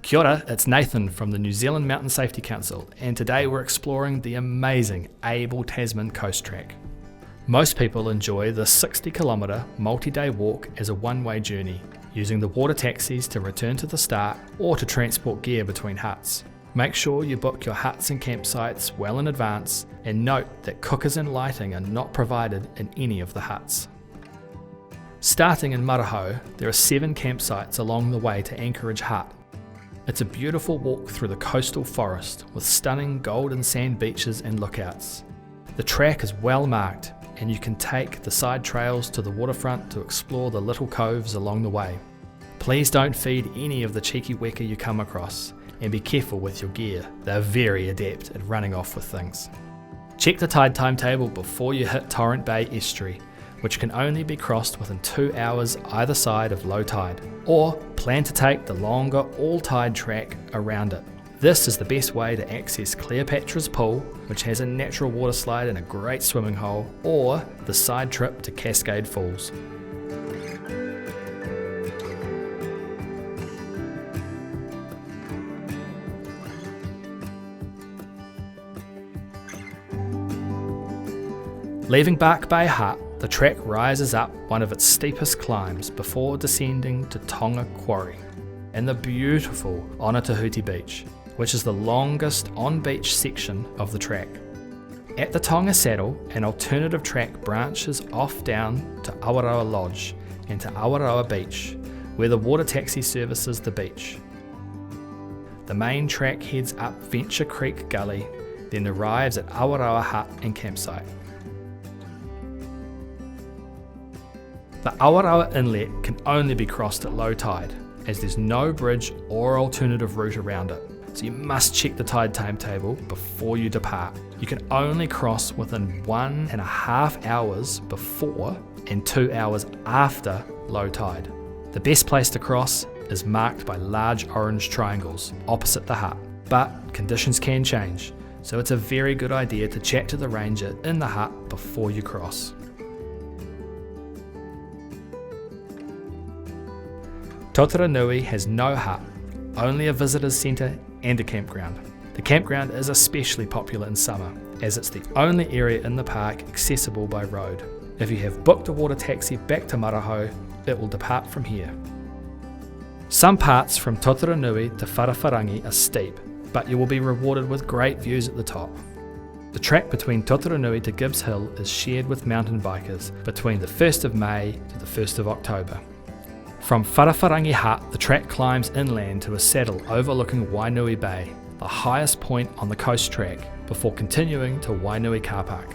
Kia ora, it's Nathan from the New Zealand Mountain Safety Council, and today we're exploring the amazing Abel Tasman Coast Track. Most people enjoy the 60-kilometre multi-day walk as a one-way journey, using the water taxis to return to the start or to transport gear between huts. Make sure you book your huts and campsites well in advance, and note that cookers and lighting are not provided in any of the huts. Starting in Mārahau, there are 7 campsites along the way to Anchorage hut. It's a beautiful walk through the coastal forest with stunning golden sand beaches and lookouts. The track is well marked, and you can take the side trails to the waterfront to explore the little coves along the way. Please don't feed any of the cheeky weka you come across, and be careful with your gear. They're very adept at running off with things. Check the tide timetable before you hit Torrent Bay Estuary, which can only be crossed within 2 hours either side of low tide, or plan to take the longer all-tide track around it. This is the best way to access Cleopatra's pool, which has a natural water slide and a great swimming hole, or the side trip to Cascade Falls. Leaving Bark Bay Hut, the track rises up one of its steepest climbs before descending to Tonga Quarry and the beautiful Onatahuti Beach, which is the longest on-beach section of the track. At the Tonga Saddle, an alternative track branches off down to Awaroa Lodge and to Awaroa Beach, where the water taxi services the beach. The main track heads up Venture Creek Gully, then arrives at Awaroa Hut and campsite. The Awaroa Inlet can only be crossed at low tide, as there's no bridge or alternative route around it, so you must check the tide timetable before you depart. You can only cross within 1.5 hours before and 2 hours after low tide. The best place to cross is marked by large orange triangles opposite the hut, but conditions can change, so it's a very good idea to chat to the ranger in the hut before you cross. Tōtaranui has no hut, only a visitors centre and a campground. The campground is especially popular in summer, as it's the only area in the park accessible by road. If you have booked a water taxi back to Mārahau, it will depart from here. Some parts from Tōtaranui to Whariwharangi are steep, but you will be rewarded with great views at the top. The track between Tōtaranui to Gibbs Hill is shared with mountain bikers between the 1st of May to the 1st of October. From Whariwharangi Hut, the track climbs inland to a saddle overlooking Wainui Bay, the highest point on the coast track, before continuing to Wainui car park.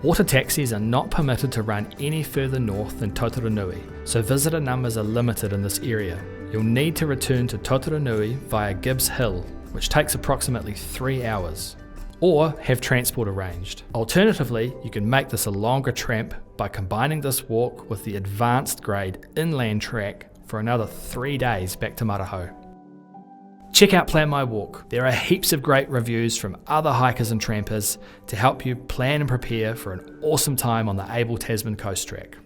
Water taxis are not permitted to run any further north than Tōtaranui, so visitor numbers are limited in this area. You'll need to return to Tōtaranui via Gibbs Hill, which takes approximately 3 hours, or have transport arranged. Alternatively, you can make this a longer tramp by combining this walk with the advanced grade inland track for another 3 days back to Mārahau. Check out Plan My Walk. There are heaps of great reviews from other hikers and trampers to help you plan and prepare for an awesome time on the Abel Tasman Coast Track.